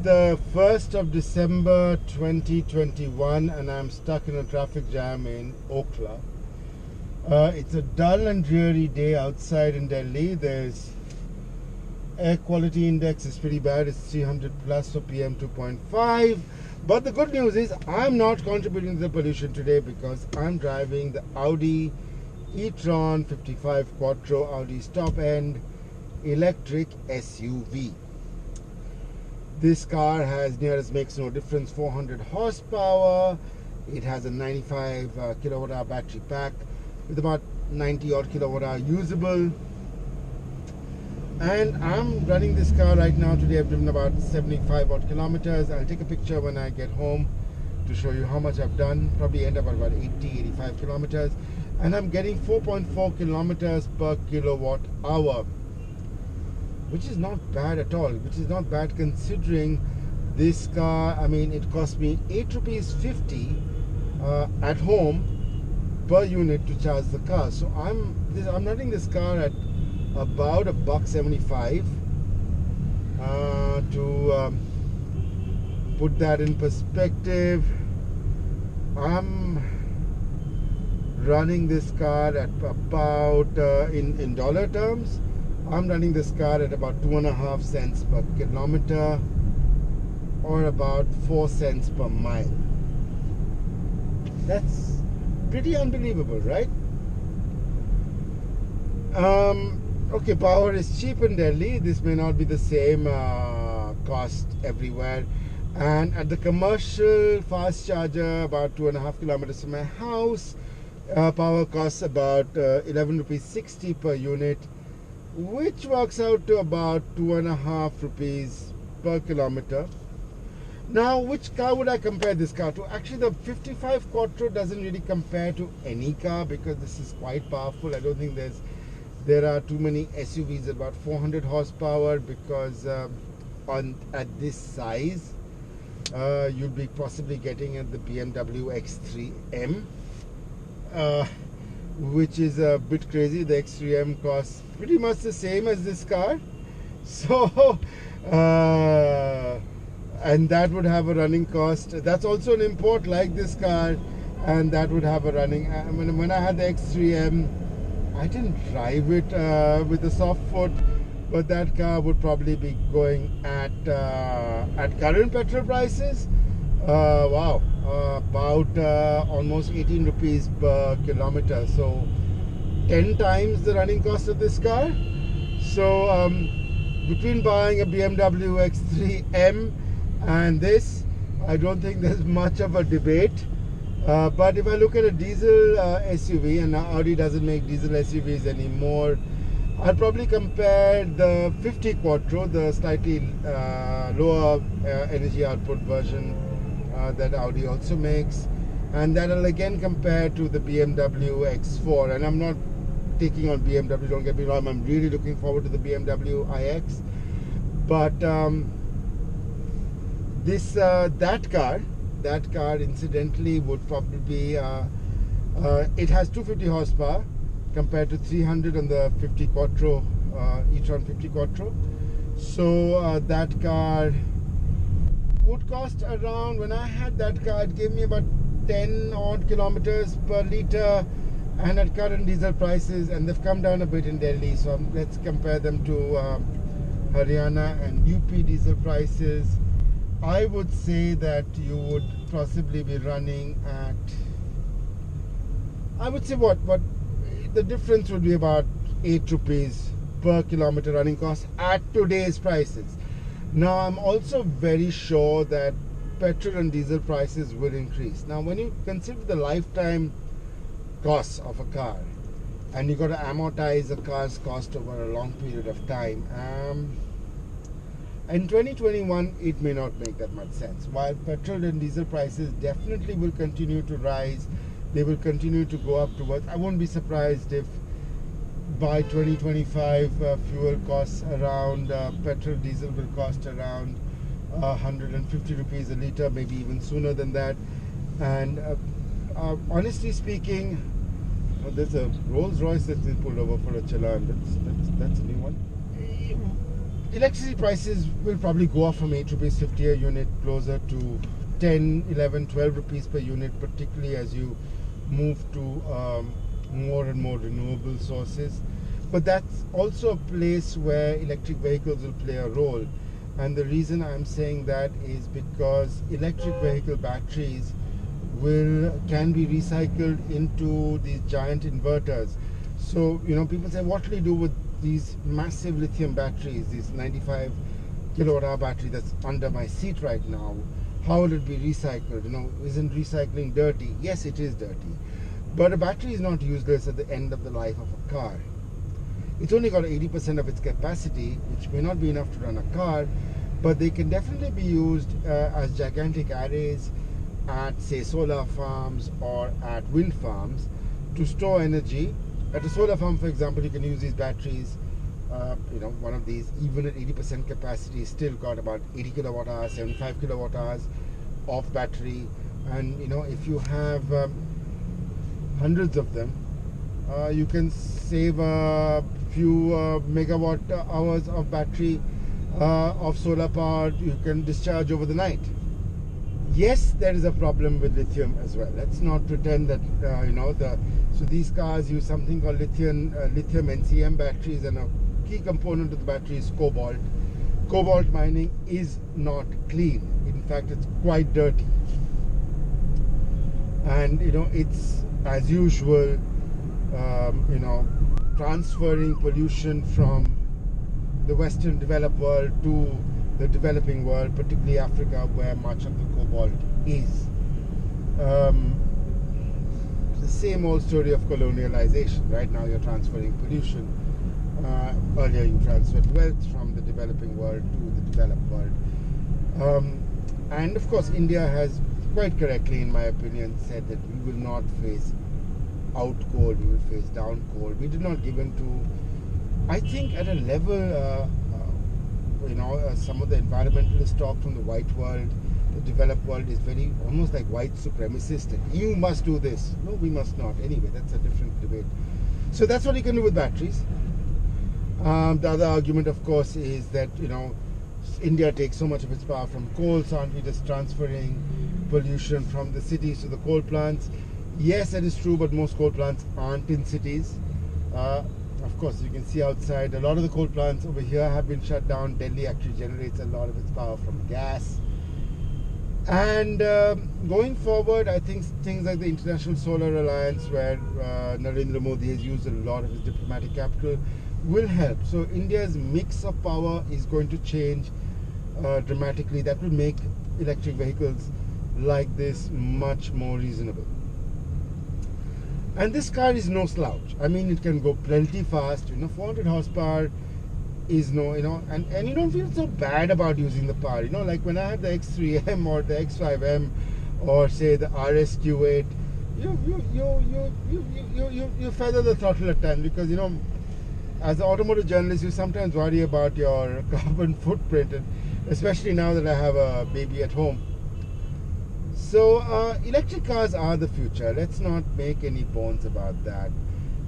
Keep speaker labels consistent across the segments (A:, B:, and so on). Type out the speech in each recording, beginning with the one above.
A: the 1st of December 2021 and I'm stuck in a traffic jam in Okhla. It's a dull and dreary day outside in Delhi. There's air quality index is pretty bad. It's 300 plus for PM 2.5. But the good news is I'm not contributing to the pollution today because I'm driving the Audi e-tron 55 Quattro, Audi's top end electric SUV. This car has, near as makes no difference, 400 horsepower. It has a 95 kilowatt hour battery pack with about 90 odd kilowatt hour usable. And I'm running this car right now. Today I've driven about 75 odd kilometers. I'll take a picture when I get home to show you how much I've done. Probably end up at about 85 kilometers. And I'm getting 4.4 kilometers per kilowatt hour, which is not bad at all, which is not bad considering this car, I mean, it cost me 8 rupees 50 at home per unit to charge the car. So I'm running this car at about $1.75. To put that in perspective, I'm running this car at about, in dollar terms, I'm running this car at about 2.5 cents per kilometer or about 4 cents per mile. That's pretty unbelievable, right? Okay, power is cheap in Delhi. This may not be the same cost everywhere. And at the commercial fast charger, about 2.5 kilometers from my house, power costs about 11 rupees 60 per unit, which works out to about 2.5 rupees per kilometer. Now, which car would I compare this car to? Actually, the 55 Quattro doesn't really compare to any car because this is quite powerful. I don't think there are too many SUVs at about 400 horsepower because at this size, you'd be possibly getting at the BMW X3M. Which is a bit crazy. The X3M costs pretty much the same as this car. So, and that would have a running cost. That's also an import like this car, and that would have a running. When I had the X3M, I didn't drive it with a soft foot, but that car would probably be going at current petrol prices. Wow, about almost 18 rupees per kilometer, so 10 times the running cost of this car. So between buying a BMW X3M and this, I don't think there's much of a debate. But if I look at a diesel SUV, and Audi doesn't make diesel SUVs anymore, I'd probably compare the 50 Quattro, the slightly lower energy output version that Audi also makes, and that I'll again compare to the BMW X4. And I'm not taking on BMW, don't get me wrong, I'm really looking forward to the BMW iX, but that car incidentally would probably be it has 250 horsepower compared to 300 on the 50 Quattro, e-tron 50 Quattro. So that car would cost around, when I had that car, it gave me about 10 odd kilometers per liter, and at current diesel prices, and they've come down a bit in Delhi, so let's compare them to Haryana and UP diesel prices. I would say that you would possibly be running at, I would say what the difference would be about 8 rupees per kilometer running cost at today's prices. Now, I'm also very sure that petrol and diesel prices will increase. Now, when you consider the lifetime costs of a car, and you got to amortize a car's cost over a long period of time, in 2021, it may not make that much sense. While petrol and diesel prices definitely will continue to rise, they will continue to go up towards, I won't be surprised if by 2025 fuel costs around, petrol, diesel will cost around 150 rupees a litre, maybe even sooner than that. And honestly speaking, there's a Rolls Royce that's been pulled over for a challan. That's a new one. electricity prices will probably go up from 8 rupees 50 a unit closer to 10, 11, 12 rupees per unit, particularly as you move to more and more renewable sources. But that's also a place where electric vehicles will play a role. And the reason I'm saying that is because electric vehicle batteries can be recycled into these giant inverters. So, people say, what will you do with these massive lithium batteries, this 95 kilowatt hour battery that's under my seat right now? How will it be recycled? Isn't recycling dirty? Yes, it is dirty. But a battery is not useless at the end of the life of a car. It's only got 80% of its capacity, which may not be enough to run a car, but they can definitely be used as gigantic arrays at, say, solar farms or at wind farms to store energy. At a solar farm, for example, you can use these batteries. One of these, even at 80% capacity, still got about 80 kilowatt hours, 75 kilowatt hours of battery. And if you have hundreds of them, you can save a few megawatt hours of battery of solar power you can discharge over the night. Yes, there is a problem with lithium as well. Let's not pretend that so these cars use something called Lithium-NCM batteries, and a key component of the battery is cobalt. Cobalt mining is not clean. In fact, it's quite dirty. And it's, as usual, transferring pollution from the Western developed world to the developing world, particularly Africa, where much of the cobalt is. The same old story of colonialization. Right now you're transferring pollution. Earlier you transferred wealth from the developing world to the developed world. And of course India has quite correctly, in my opinion, said that we will not face out coal, we will face down coal. We did not give in to, I think at a level, some of the environmentalists talk from the white world, the developed world is very, almost like white supremacist. And you must do this. No, we must not. Anyway, that's a different debate. So that's what you can do with batteries. The other argument, of course, is that, India takes so much of its power from coal, so aren't we just transferring pollution from the cities to the coal plants? Yes, that is true, but most coal plants aren't in cities. Of course, you can see outside, a lot of the coal plants over here have been shut down. Delhi actually generates a lot of its power from gas. And going forward, I think things like the International Solar Alliance, where Narendra Modi has used a lot of his diplomatic capital, will help. So India's mix of power is going to change dramatically. That will make electric vehicles like this much more reasonable. And this car is no slouch. I mean, it can go plenty fast. 400 horsepower is and you don't feel so bad about using the power. Like when I had the X3M or the X5M or say the RSQ8, you feather the throttle at times because as an automotive journalist, you sometimes worry about your carbon footprint, and especially now that I have a baby at home. So electric cars are the future. Let's not make any bones about that.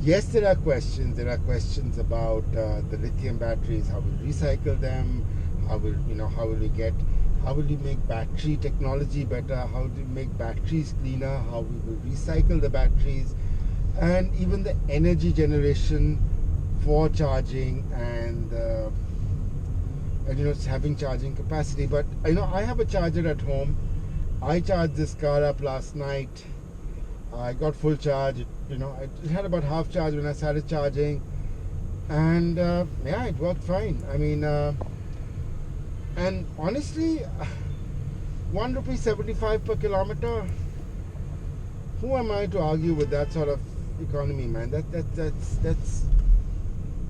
A: Yes, there are questions. There are questions about the lithium batteries. How will we recycle them? How will we make battery technology better? How do we make batteries cleaner? How we will recycle the batteries, and even the energy generation for charging and having charging capacity. But I have a charger at home. I charged this car up last night. I got full charge. It had about half charge when I started charging, and it worked fine. I mean, and honestly, ₹1.75 per kilometer. Who am I to argue with that sort of economy, man?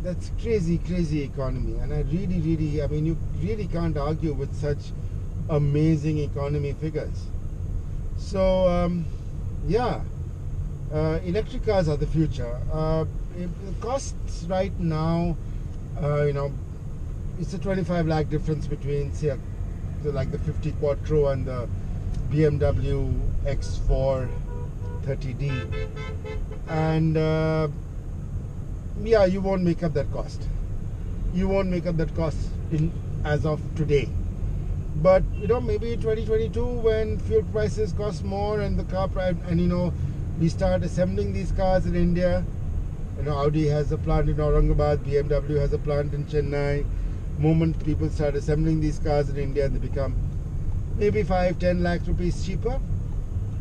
A: That's crazy economy, and I really, you really can't argue with such amazing economy figures. So electric cars are the future. The costs right now, it's a 25 lakh difference between say the 50 Quattro and the BMW X4 30D, and you won't make up that cost. You won't make up that cost in as of today. But you know, maybe 2022, when fuel prices cost more and the car price, and you know, we start assembling these cars in India. You know, Audi has a plant in Aurangabad, BMW has a plant in Chennai. Moment people start assembling these cars in India, they become maybe 5-10 lakh rupees cheaper.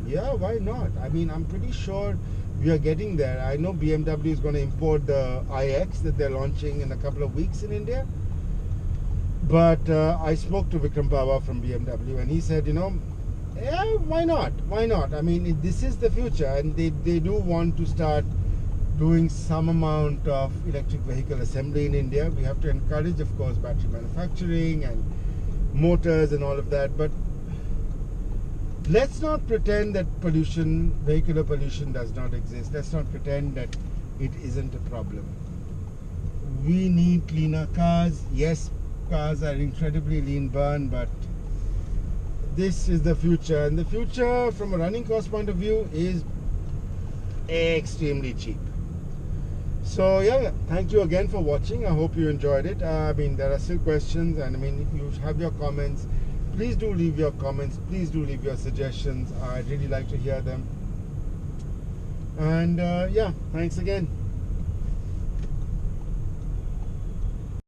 A: Yeah, why not? I mean, I'm pretty sure we are getting there. I know BMW is going to import the iX that they're launching in a couple of weeks in India. But I spoke to Vikram Bawa from BMW, and he said, you know, yeah, why not? Why not? I mean, this is the future, and they do want to start doing some amount of electric vehicle assembly in India. We have to encourage, of course, battery manufacturing and motors and all of that. But let's not pretend that pollution, vehicular pollution, does not exist. Let's not pretend that it isn't a problem. We need cleaner cars. Yes, cars are incredibly lean burn, but this is the future. And the future, from a running cost point of view, is extremely cheap. So yeah, thank you again for watching. I hope you enjoyed it. I mean, there are still questions, and I mean, if you have your comments, please do leave your comments. Please do leave your suggestions. I'd really like to hear them. And yeah, thanks again.